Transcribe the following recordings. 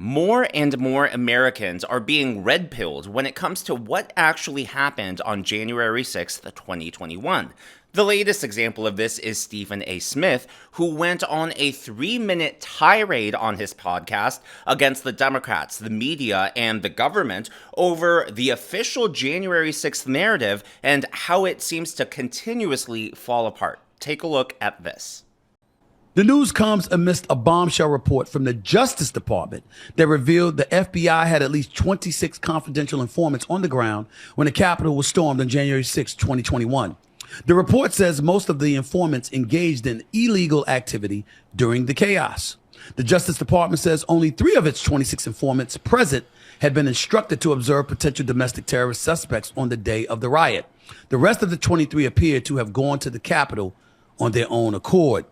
More and more Americans are being red-pilled when it comes to what actually happened on January 6th, 2021. The latest example of this is Stephen A. Smith, who went on a 3-minute tirade on his podcast against the Democrats, the media, and the government over the official January 6th narrative and how it seems to continuously fall apart. Take a look at this. The news comes amidst a bombshell report from the Justice Department that revealed the FBI had at least 26 confidential informants on the ground when the Capitol was stormed on January 6, 2021. The report says most of the informants engaged in illegal activity during the chaos. The Justice Department says only 3 of its 26 informants present had been instructed to observe potential domestic terrorist suspects on the day of the riot. The rest of the 23 appeared to have gone to the Capitol on their own accord.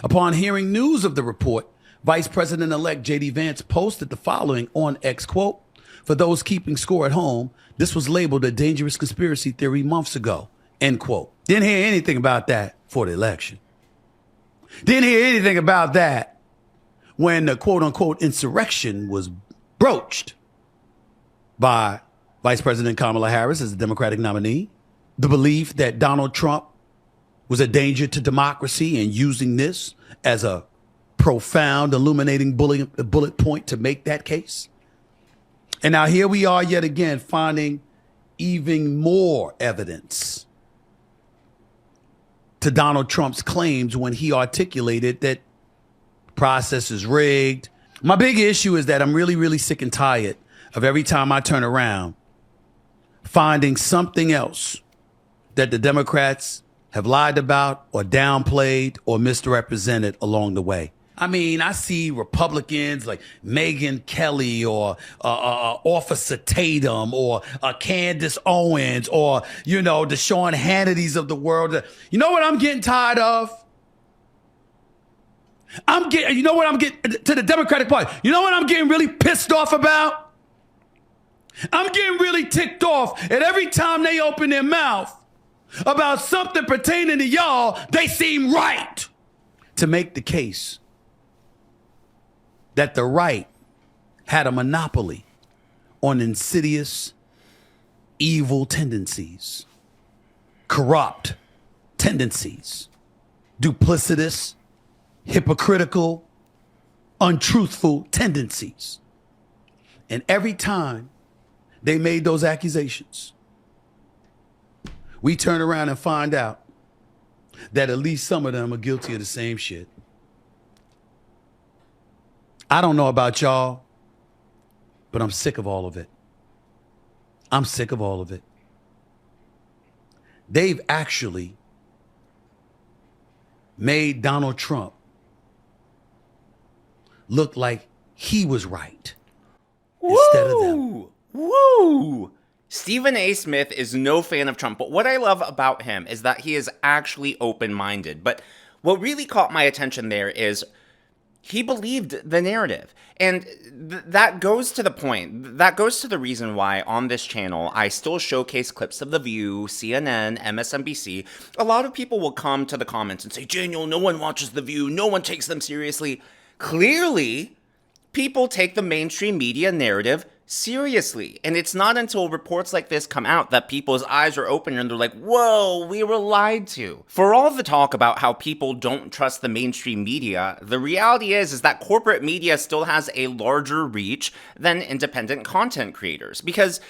Upon hearing news of the report, Vice President-elect J.D. Vance posted the following on X, quote, "For those keeping score at home, this was labeled a dangerous conspiracy theory months ago," end quote. Didn't hear anything about that for the election. Didn't hear anything about that when the quote-unquote insurrection was broached by Vice President Kamala Harris as the Democratic nominee. The belief that Donald Trump was a danger to democracy and using this as a profound, illuminating bullet point to make that case. And now here we are yet again finding even more evidence to Donald Trump's claims when he articulated that process is rigged. My big issue is that I'm really, really sick and tired of every time I turn around finding something else that the Democrats have lied about or downplayed or misrepresented along the way. I mean, I see Republicans like Megyn Kelly or Officer Tatum or Candace Owens or, the Sean Hannitys of the world. You know what I'm getting tired of? To the Democratic Party. You know what I'm getting really pissed off about? I'm getting really ticked off at every time they open their mouth about something pertaining to y'all, they seem right to make the case that the right had a monopoly on insidious, evil tendencies, corrupt tendencies, duplicitous, hypocritical, untruthful tendencies. And every time they made those accusations, we turn around and find out that at least some of them are guilty of the same shit. I don't know about y'all, but I'm sick of all of it. I'm sick of all of it. They've actually made Donald Trump look like he was right instead of them. Woo! Stephen A. Smith is no fan of Trump, but what I love about him is that he is actually open-minded. But what really caught my attention there is he believed the narrative. And that goes to the point. That goes to the reason why on this channel, I still showcase clips of The View, CNN, MSNBC. A lot of people will come to the comments and say, "Daniel, no one watches The View. No one takes them seriously." Clearly, people take the mainstream media narrative seriously. And it's not until reports like this come out that people's eyes are open and they're like, whoa, we were lied to. For all the talk about how people don't trust the mainstream media, the reality is that corporate media still has a larger reach than independent content creators. Because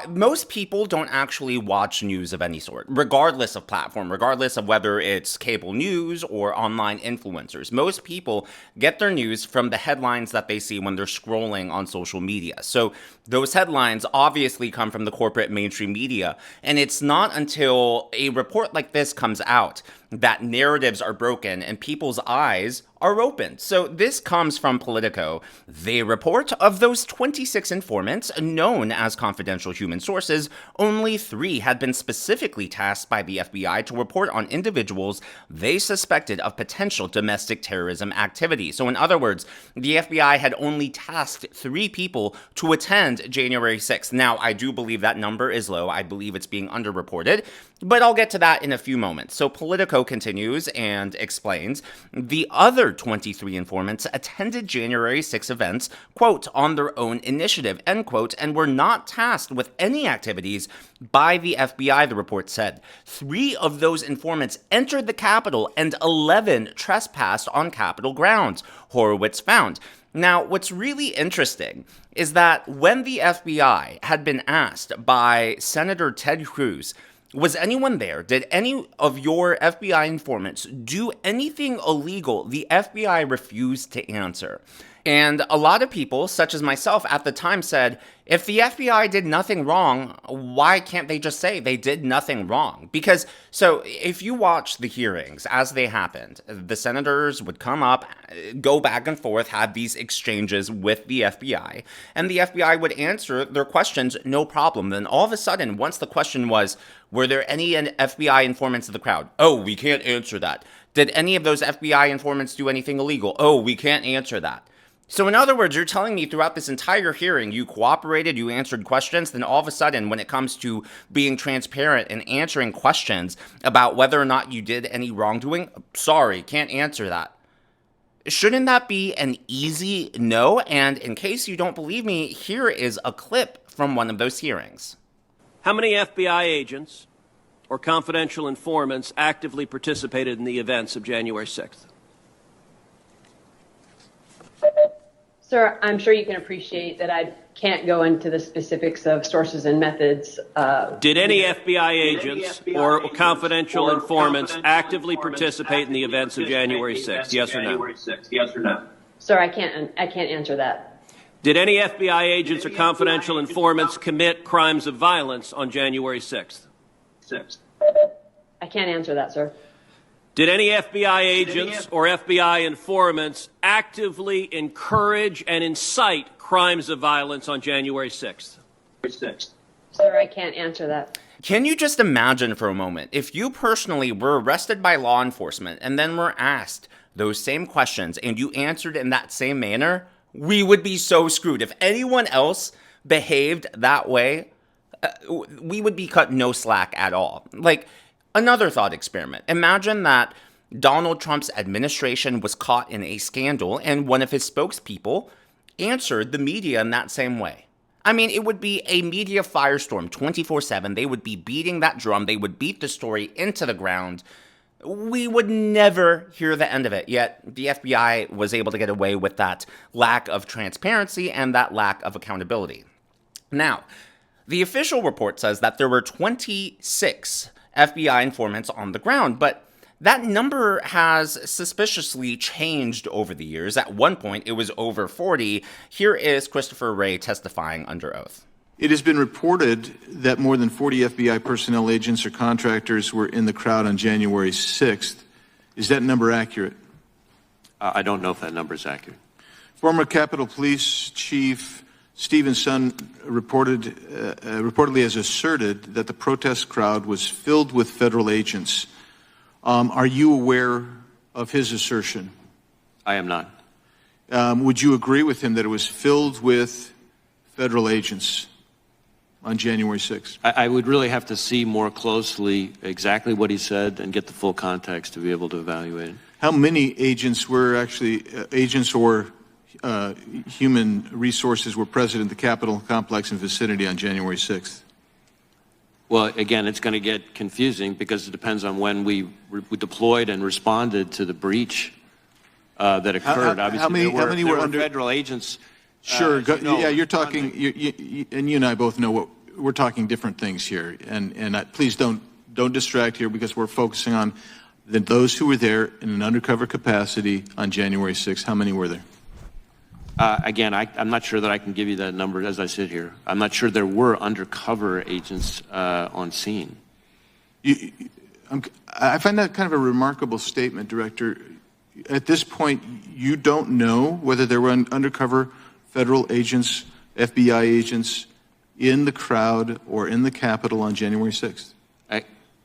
most people don't actually watch news of any sort, regardless of platform, regardless of whether it's cable news or online influencers. Most people get their news from the headlines that they see when they're scrolling on social media. So those headlines obviously come from the corporate mainstream media. And it's not until a report like this comes out that narratives are broken and people's eyes are opened. So this comes from Politico. They report of those 26 informants known as confidential human sources, only 3 had been specifically tasked by the FBI to report on individuals they suspected of potential domestic terrorism activity. So in other words, the FBI had only tasked 3 people to attend January 6th. Now, I do believe that number is low. I believe it's being underreported, but I'll get to that in a few moments. So Politico continues and explains, the other 23 informants attended January 6 events, quote, on their own initiative, end quote, and were not tasked with any activities by the FBI, the report said. 3 of those informants entered the Capitol and 11 trespassed on Capitol grounds, Horowitz found. Now, what's really interesting is that when the FBI had been asked by Senator Ted Cruz, was anyone there? Did any of your FBI informants do anything illegal? The FBI refused to answer. And a lot of people, such as myself at the time, said, if the FBI did nothing wrong, why can't they just say they did nothing wrong? Because, so if you watch the hearings as they happened, the senators would come up, go back and forth, have these exchanges with the FBI, and the FBI would answer their questions, no problem. Then all of a sudden, once the question was, were there any FBI informants in the crowd? Oh, we can't answer that. Did any of those FBI informants do anything illegal? Oh, we can't answer that. So in other words, you're telling me throughout this entire hearing, you cooperated, you answered questions, then all of a sudden, when it comes to being transparent and answering questions about whether or not you did any wrongdoing, sorry, can't answer that. Shouldn't that be an easy no? And in case you don't believe me, here is a clip from one of those hearings. How many FBI agents or confidential informants actively participated in the events of January 6th? Sir, I'm sure you can appreciate that I can't go into the specifics of sources and methods. Did any FBI agents or confidential informants actively participate in the events of January 6th? Yes or no? Sir, I can't answer that. Did any FBI agents or confidential informants commit crimes of violence on January 6th? I can't answer that, sir. Did any FBI agents or FBI informants actively encourage and incite crimes of violence on January 6th? Sir, I can't answer that. Can you just imagine for a moment if you personally were arrested by law enforcement and then were asked those same questions and you answered in that same manner? We would be so screwed. If anyone else behaved that way, we would be cut no slack at all. Like, another thought experiment. Imagine that Donald Trump's administration was caught in a scandal and one of his spokespeople answered the media in that same way. I mean, it would be a media firestorm 24/7. They would be beating that drum. They would beat the story into the ground. We would never hear the end of it. Yet the FBI was able to get away with that lack of transparency and that lack of accountability. Now, the official report says that there were 26 FBI informants on the ground, but that number has suspiciously changed over the years. At one point, it was over 40. Here is Christopher Wray testifying under oath. It has been reported that more than 40 FBI personnel, agents, or contractors were in the crowd on January 6th. Is that number accurate? I don't know if that number is accurate. Former Capitol Police Chief Stephen Sund reportedly has asserted that the protest crowd was filled with federal agents. Are you aware of his assertion? I am not. Would you agree with him that it was filled with federal agents on January 6th? I would really have to see more closely exactly what he said and get the full context to be able to evaluate it. How many agents were actually agents or human resources were present in the Capitol complex and vicinity on January 6th? Well, again, it's going to get confusing because it depends on when we deployed and responded to the breach that occurred. How many were under federal agents? Sure. Yeah, you're talking, and you and I both know what we're talking different things here. And please don't distract here because we're focusing on those who were there in an undercover capacity on January 6th. How many were there? Again, I'm not sure that I can give you that number as I sit here. I'm not sure there were undercover agents on scene. I find that kind of a remarkable statement, Director. At this point, you don't know whether there were undercover federal agents, FBI agents in the crowd or in the Capitol on January 6th.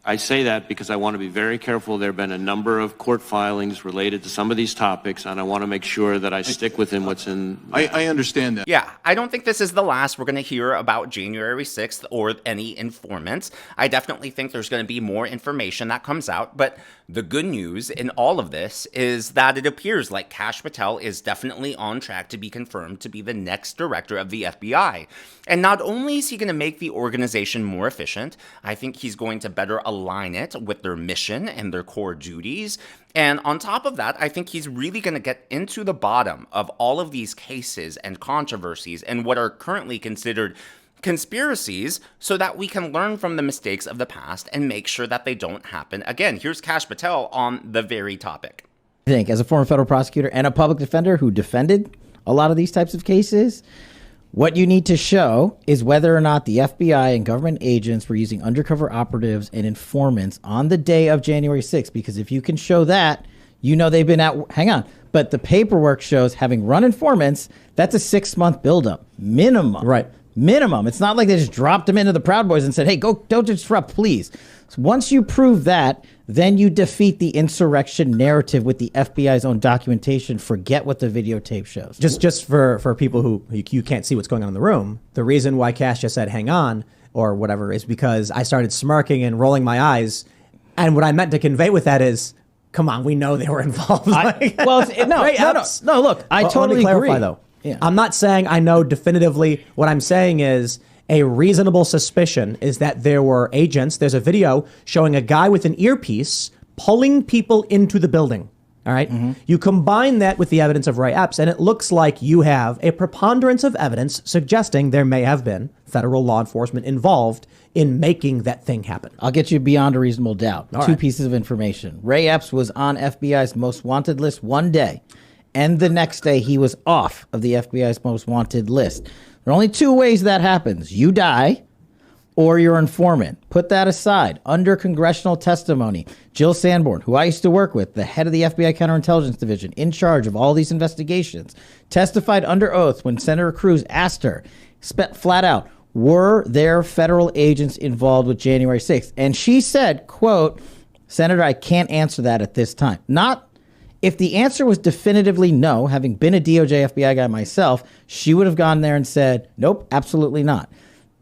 I say that because I want to be very careful. There have been a number of court filings related to some of these topics, and I want to make sure that I stick within what's in. I understand that. Yeah, I don't think this is the last we're going to hear about January 6th or any informants. I definitely think there's going to be more information that comes out, but The good news in all of this is that it appears like Kash Patel is definitely on track to be confirmed to be the next director of the FBI. And not only is he going to make the organization more efficient, I think he's going to better align it with their mission and their core duties. And on top of that, I think he's really going to get into the bottom of all of these cases and controversies and what are currently considered conspiracies, so that we can learn from the mistakes of the past and make sure that they don't happen again. Here's Kash Patel on the very topic. I think as a former federal prosecutor and a public defender who defended a lot of these types of cases, what you need to show is whether or not the FBI and government agents were using undercover operatives and informants on the day of January 6th, because if you can show that, you know they've been out. Hang on. But the paperwork shows having run informants, that's a 6-month buildup minimum. Right. Minimum. It's not like they just dropped them into the Proud Boys and said, hey, go, don't disrupt, please. So once you prove that, then you defeat the insurrection narrative with the FBI's own documentation. Forget what the videotape shows. Just for people who you can't see what's going on in the room, the reason why Kash just said hang on or whatever is because I started smirking and rolling my eyes. And what I meant to convey with that is, come on, we know they were involved. No, look, I totally clarify, agree. Though. Yeah. I'm not saying I know definitively. What I'm saying is a reasonable suspicion is that there were agents. There's a video showing a guy with an earpiece pulling people into the building. All right. Mm-hmm. You combine that with the evidence of Ray Epps, and it looks like you have a preponderance of evidence suggesting there may have been federal law enforcement involved in making that thing happen. I'll get you beyond a reasonable doubt. All Two right. pieces of information. Ray Epps was on FBI's most wanted list one day, and the next day he was off of the FBI's most wanted list. There are only two ways that happens. You die, or your informant. Put that aside. Under congressional testimony, Jill Sanborn, who I used to work with, the head of the FBI Counterintelligence Division, in charge of all these investigations, testified under oath when Senator Cruz asked her, flat out, were there federal agents involved with January 6th? And she said, quote, Senator, I can't answer that at this time. Not if the answer was definitively no, having been a DOJ FBI guy myself, she would have gone there and said, nope, absolutely not.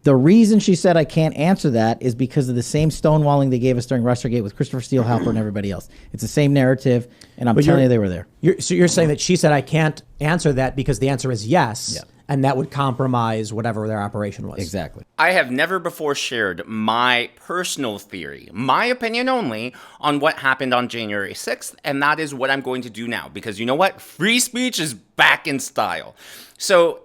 The reason she said I can't answer that is because of the same stonewalling they gave us during Russiagate with Christopher Steele, Halper, and everybody else. It's the same narrative, and I'm telling you they were there. So you're saying that she said I can't answer that because the answer is yes, Yeah. and that would compromise whatever their operation was. Exactly. I have never before shared my personal theory, my opinion only, on what happened on January 6th, and that is what I'm going to do now, because you know what? Free speech is back in style. So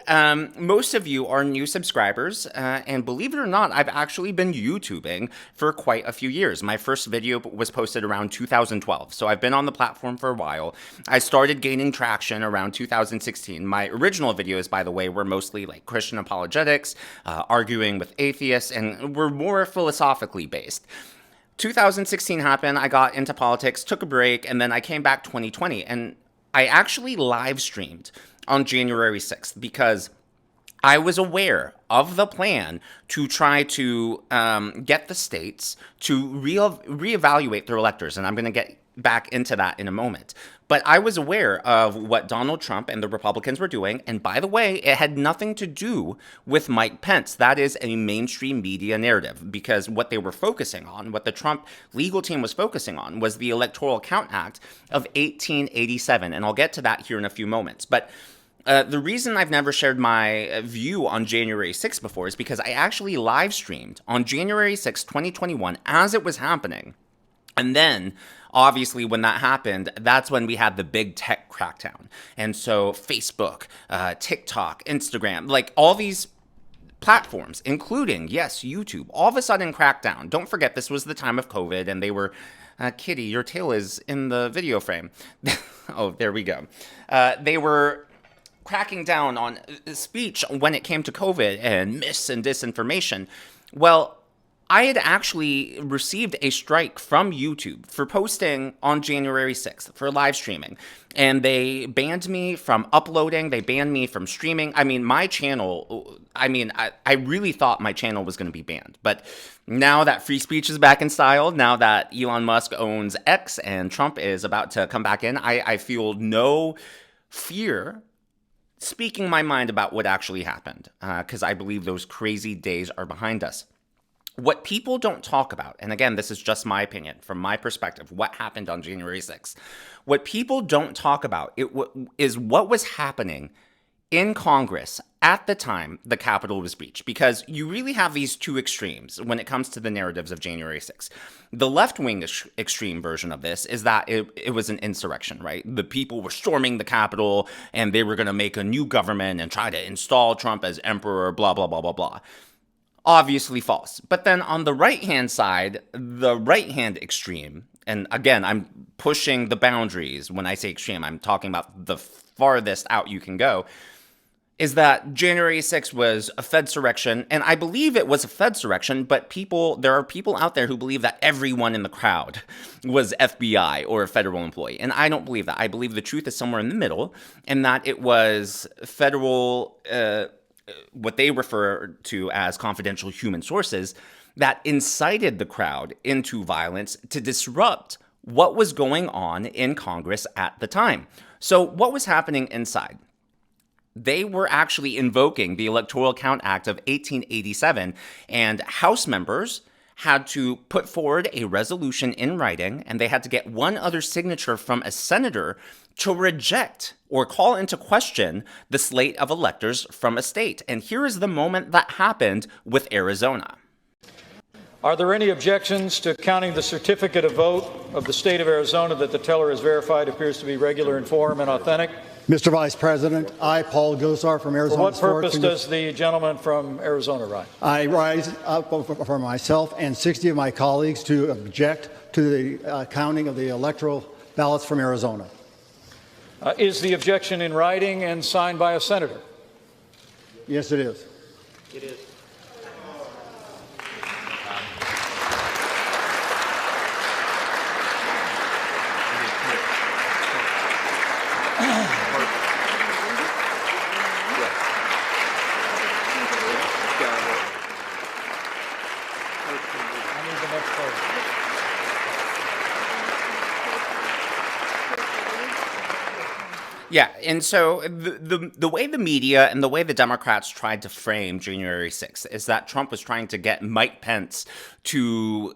most of you are new subscribers, and believe it or not, I've actually been YouTubing for quite a few years. My first video was posted around 2012, so I've been on the platform for a while. I started gaining traction around 2016. My original videos, by the way, were mostly like Christian apologetics, arguing with atheists, and were more philosophically based. 2016 happened, I got into politics, took a break, and then I came back 2020, and I actually live streamed on January 6th because I was aware of the plan to try to get the states to reevaluate their electors, and I'm going to get back into that in a moment. But I was aware of what Donald Trump and the Republicans were doing, and by the way, it had nothing to do with Mike Pence. That is a mainstream media narrative, because what they were focusing on, what the Trump legal team was focusing on, was the Electoral Count Act of 1887, and I'll get to that here in a few moments. But the reason I've never shared my view on January 6th before is because I actually live streamed on January 6th, 2021, as it was happening. And then, obviously, when that happened, that's when we had the big tech crackdown. And so Facebook, TikTok, Instagram, like all these platforms, including, yes, YouTube, all of a sudden cracked down. Don't forget, this was the time of COVID, and they were, Kitty, your tail is in the video frame. Oh, there we go. They were cracking down on speech when it came to COVID and myths and disinformation. Well, I had actually received a strike from YouTube for posting on January 6th, for live streaming. And they banned me from uploading. They banned me from streaming. I mean, my channel, I really thought my channel was going to be banned. But now that free speech is back in style, now that Elon Musk owns X and Trump is about to come back in, I feel no fear speaking my mind about what actually happened, because I believe those crazy days are behind us. What people don't talk about, and again, this is just my opinion, from my perspective, what happened on January 6th. What people don't talk about is what was happening in Congress at the time the Capitol was breached, because you really have these two extremes when it comes to the narratives of January 6th. The left-wing extreme version of this is that it was an insurrection, right? The people were storming the Capitol and they were going to make a new government and try to install Trump as emperor, blah, blah, blah, blah, blah. Obviously false. But then on the right-hand side, the right-hand extreme, and again, I'm pushing the boundaries. When I say extreme, I'm talking about the farthest out you can go, is that January 6th was a Fedsurrection, and I believe it was a Fedsurrection, but there are people out there who believe that everyone in the crowd was FBI or a federal employee, and I don't believe that. I believe the truth is somewhere in the middle, and that it was federal, what they refer to as confidential human sources, that incited the crowd into violence to disrupt what was going on in Congress at the time. So what was happening inside? They were actually invoking the Electoral Count Act of 1887, and House members had to put forward a resolution in writing, and they had to get one other signature from a senator to reject or call into question the slate of electors from a state. And here is the moment that happened with Arizona. Are there any objections to counting the certificate of vote of the state of Arizona that the teller has verified appears to be regular in form and authentic? Mr. Vice President, I, Paul Gosar from Arizona. For what purpose does the gentleman from Arizona rise? I rise up for myself and 60 of my colleagues to object to the counting of the electoral ballots from Arizona. Is the objection in writing and signed by a senator? Yes, it is. It is. Yeah, and so the way the media and the way the Democrats tried to frame January 6th is that Trump was trying to get Mike Pence to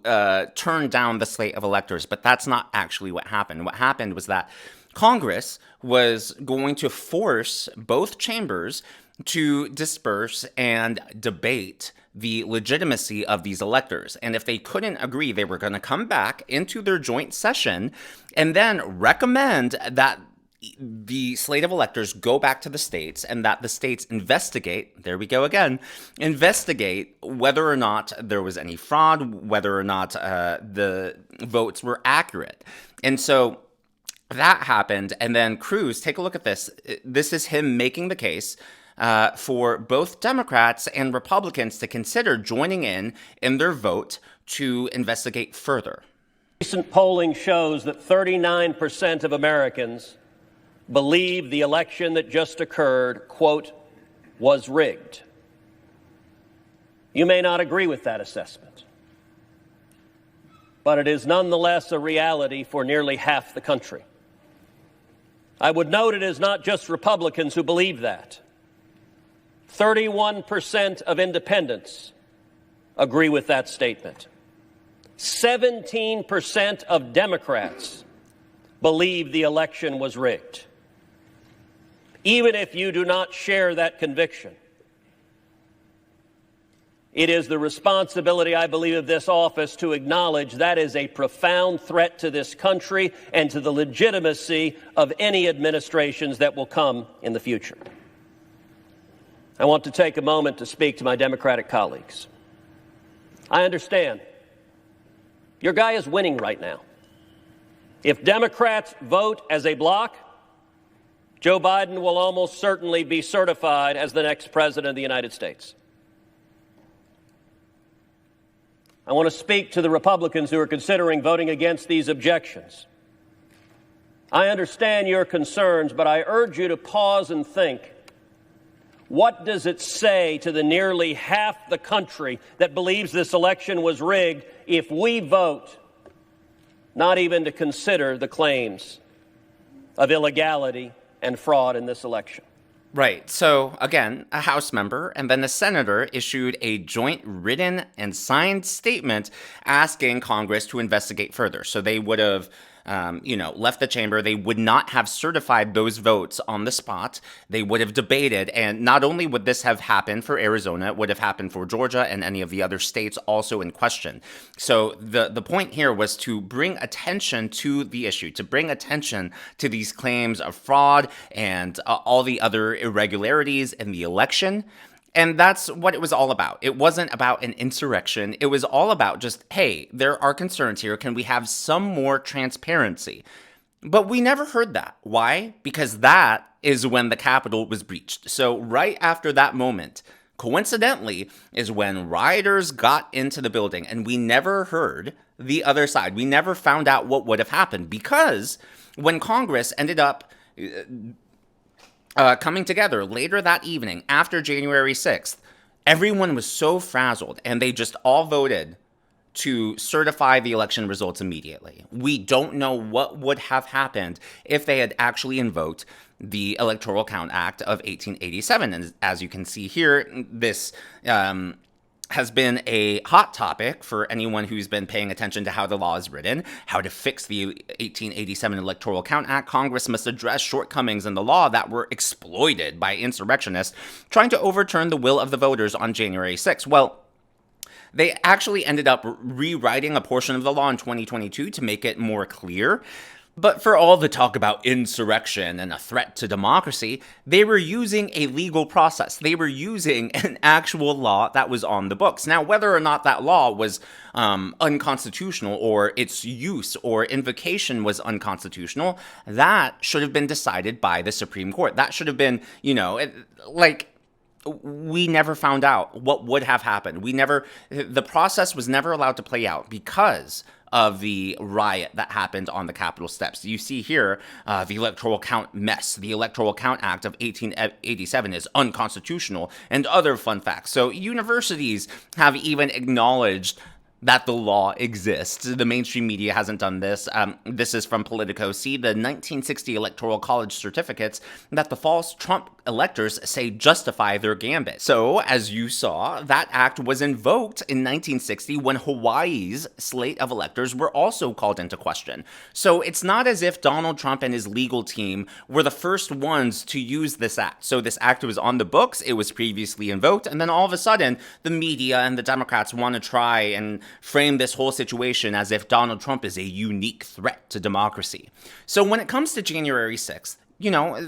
turn down the slate of electors, but that's not actually what happened. What happened was that Congress was going to force both chambers to disperse and debate the legitimacy of these electors. And if they couldn't agree, they were going to come back into their joint session and then recommend that the slate of electors go back to the states and that the states investigate, there we go again, investigate whether or not there was any fraud, whether or not the votes were accurate. And so that happened. And then Cruz, take a look at this. This is him making the case for both Democrats and Republicans to consider joining in their vote to investigate further. Recent polling shows that 39% of Americans believe the election that just occurred, quote, was rigged. You may not agree with that assessment, but it is nonetheless a reality for nearly half the country. I would note it is not just Republicans who believe that. 31% of independents agree with that statement. 17% of Democrats believe the election was rigged. Even if you do not share that conviction, it is the responsibility, I believe, of this office to acknowledge that is a profound threat to this country and to the legitimacy of any administrations that will come in the future. I want to take a moment to speak to my Democratic colleagues. I understand your guy is winning right now. If Democrats vote as a bloc, Joe Biden will almost certainly be certified as the next president of the United States. I want to speak to the Republicans who are considering voting against these objections. I understand your concerns, but I urge you to pause and think. What does it say to the nearly half the country that believes this election was rigged if we vote not even to consider the claims of illegality and fraud in this election? Right. So, again, a House member and then a senator issued a joint written and signed statement asking Congress to investigate further. So they would have, left the chamber. They would not have certified those votes on the spot. They would have debated. And not only would this have happened for Arizona, it would have happened for Georgia and any of the other states also in question. So the point here was to bring attention to the issue, to bring attention to these claims of fraud and all the other irregularities in the election. And that's what it was all about. It wasn't about an insurrection. It was all about just, hey, there are concerns here. Can we have some more transparency? But we never heard that. Why? Because that is when the Capitol was breached. So right after that moment, coincidentally, is when rioters got into the building, and we never heard the other side. We never found out what would have happened, because when Congress ended up coming together later that evening after January 6th, everyone was so frazzled, and they just all voted to certify the election results immediately. We don't know what would have happened if they had actually invoked the Electoral Count Act of 1887. And as you can see here, this has been a hot topic for anyone who's been paying attention to how the law is written, how to fix the 1887 Electoral Count Act. Congress must address shortcomings in the law that were exploited by insurrectionists trying to overturn the will of the voters on January 6th. Well, they actually ended up rewriting a portion of the law in 2022 to make it more clear. But for all the talk about insurrection and a threat to democracy, they were using a legal process. They were using an actual law that was on the books. Now, whether or not that law was unconstitutional, or its use or invocation was unconstitutional, that should have been decided by the Supreme Court. That should have been, we never found out what would have happened. The process was never allowed to play out because of the riot that happened on the Capitol steps. You see here the Electoral Count mess. The Electoral Count Act of 1887 is unconstitutional, and other fun facts. So universities have even acknowledged that the law exists. The mainstream media hasn't done this. This is from Politico. See the 1960 Electoral College certificates that the false Trump electors say justify their gambit. So, as you saw, that act was invoked in 1960 when Hawaii's slate of electors were also called into question. So it's not as if Donald Trump and his legal team were the first ones to use this act. So this act was on the books, it was previously invoked, and then all of a sudden, the media and the Democrats want to try and frame this whole situation as if Donald Trump is a unique threat to democracy. So when it comes to January 6th,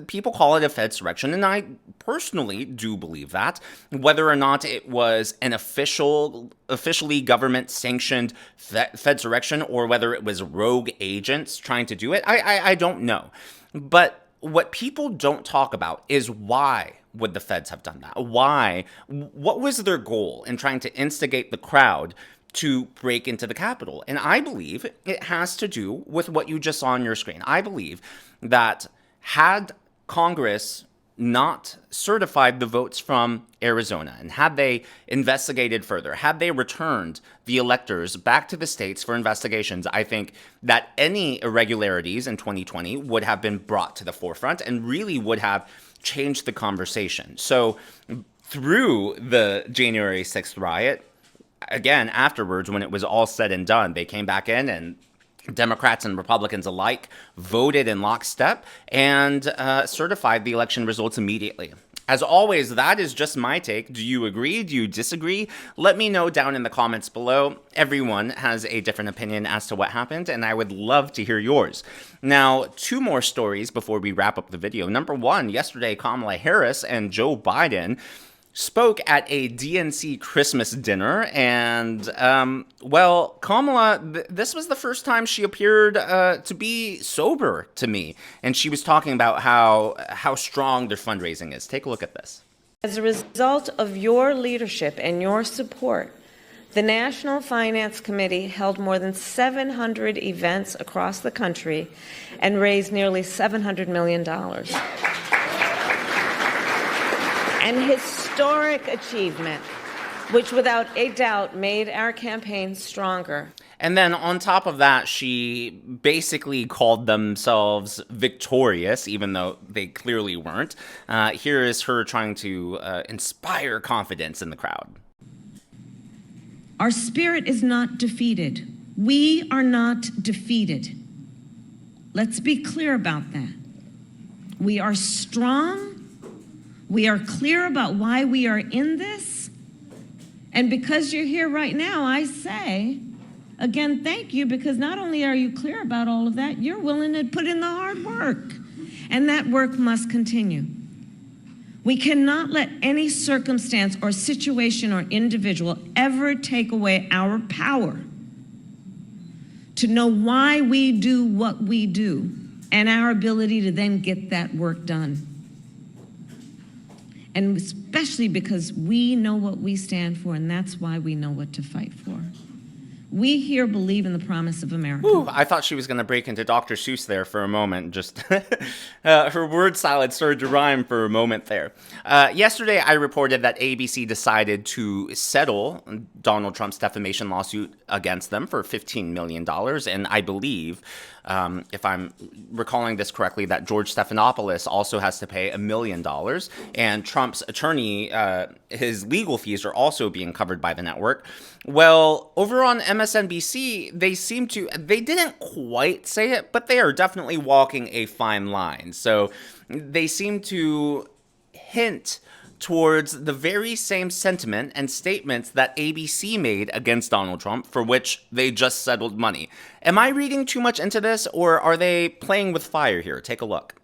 people call it a Fedsurrection, and I personally do believe that. Whether or not it was an officially government-sanctioned Fedsurrection, or whether it was rogue agents trying to do it, I don't know. But what people don't talk about is why would the feds have done that? Why? What was their goal in trying to instigate the crowd to break into the Capitol? And I believe it has to do with what you just saw on your screen. I believe that had Congress not certified the votes from Arizona, and had they investigated further, had they returned the electors back to the states for investigations, I think that any irregularities in 2020 would have been brought to the forefront and really would have changed the conversation. So through the January 6th riot, again, afterwards, when it was all said and done, they came back in, and Democrats and Republicans alike voted in lockstep and certified the election results immediately. As always, that is just my take. Do you agree? Do you disagree? Let me know down in the comments below. Everyone has a different opinion as to what happened, and I would love to hear yours. Now, 2 more stories before we wrap up the video. Number 1, yesterday, Kamala Harris and Joe Biden spoke at a DNC Christmas dinner, and, Kamala, this was the first time she appeared to be sober to me, and she was talking about how strong their fundraising is. Take a look at this. As a result of your leadership and your support, the National Finance Committee held more than 700 events across the country and raised nearly $700 million. An historic achievement which without a doubt made our campaign stronger. And then on top of that, she basically called themselves victorious, even though they clearly weren't. Here is her trying to inspire confidence in the crowd. Our spirit is not defeated. We are not defeated. Let's be clear about that. We are strong. We are clear about why we are in this. And because you're here right now, I say, again, thank you, because not only are you clear about all of that, you're willing to put in the hard work. And that work must continue. We cannot let any circumstance or situation or individual ever take away our power to know why we do what we do and our ability to then get that work done. And especially because we know what we stand for, and that's why we know what to fight for. We here believe in the promise of America. Ooh, I thought she was going to break into Dr. Seuss there for a moment. Just her word salad started to rhyme for a moment there. Yesterday, I reported that ABC decided to settle Donald Trump's defamation lawsuit against them for $15 million. And I believe, if I'm recalling this correctly, that George Stephanopoulos also has to pay $1 million. And Trump's attorney, his legal fees are also being covered by the network. Well, over on MSNBC, they didn't quite say it, but they are definitely walking a fine line. So they seem to hint towards the very same sentiment and statements that ABC made against Donald Trump, for which they just settled money. Am I reading too much into this, or are they playing with fire here? Take a look.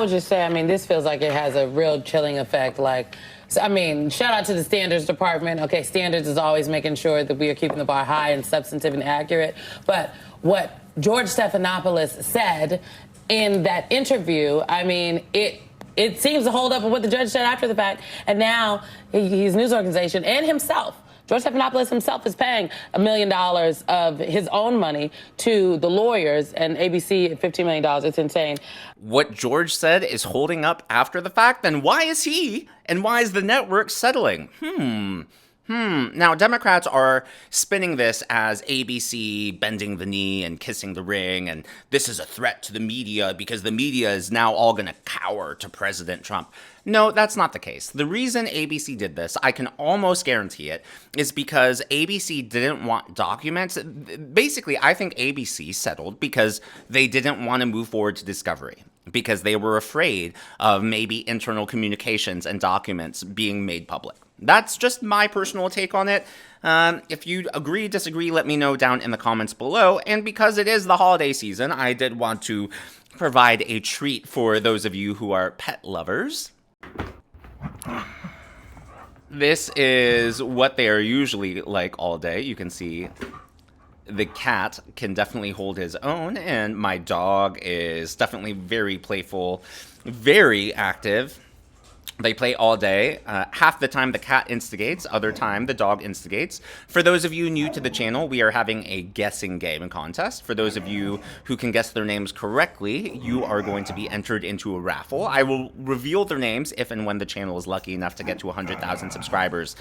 I would just say, I mean, this feels like it has a real chilling effect. Shout out to the Standards Department. Okay, Standards is always making sure that we are keeping the bar high and substantive and accurate. But what George Stephanopoulos said in that interview, I mean, it seems to hold up with what the judge said after the fact. And now his news organization and himself, George Stephanopoulos himself, is paying $1 million of his own money to the lawyers, and ABC at $15 million. It's insane. What George said is holding up after the fact? Then why is he and why is the network settling? Now, Democrats are spinning this as ABC bending the knee and kissing the ring, and this is a threat to the media because the media is now all going to cower to President Trump. No, that's not the case. The reason ABC did this, I can almost guarantee it, is because ABC didn't want documents. Basically, I think ABC settled because they didn't want to move forward to discovery, because they were afraid of maybe internal communications and documents being made public. That's just my personal take on it. If you agree, disagree, let me know down in the comments below. And because it is the holiday season, I did want to provide a treat for those of you who are pet lovers. This is what they are usually like all day. You can see the cat can definitely hold his own, and my dog is definitely very playful, very active. They play all day. Half the time the cat instigates, other time the dog instigates. For those of you new to the channel, we are having a guessing game and contest. For those of you who can guess their names correctly, you are going to be entered into a raffle. I will reveal their names if and when the channel is lucky enough to get to 100,000 subscribers.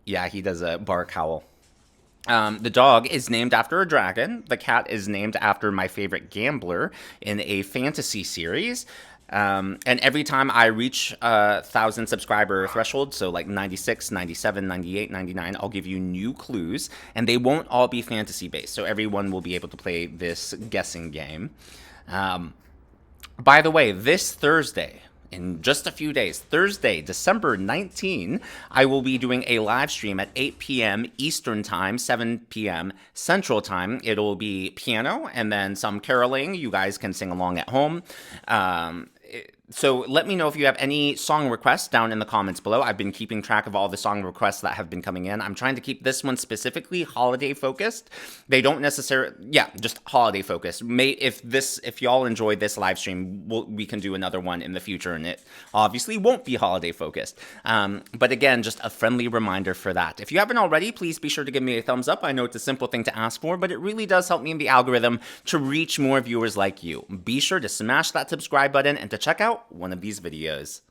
Yeah, he does a bark howl. The dog is named after a dragon. The cat is named after my favorite gambler in a fantasy series. And every time I reach 1,000 subscriber threshold, so like 96, 97, 98, 99, I'll give you new clues, and they won't all be fantasy based. So everyone will be able to play this guessing game. By the way, this Thursday, in just a few days, Thursday, December 19, I will be doing a live stream at 8 p.m. Eastern Time, 7 p.m. Central Time. It'll be piano and then some caroling. You guys can sing along at home. So let me know if you have any song requests down in the comments below. I've been keeping track of all the song requests that have been coming in. I'm trying to keep this one specifically holiday focused. They don't necessarily, just holiday focused. If y'all enjoy this live stream, we can do another one in the future, and it obviously won't be holiday focused. But again, just a friendly reminder for that. If you haven't already, please be sure to give me a thumbs up. I know it's a simple thing to ask for, but it really does help me in the algorithm to reach more viewers like you. Be sure to smash that subscribe button and to check out one of these videos.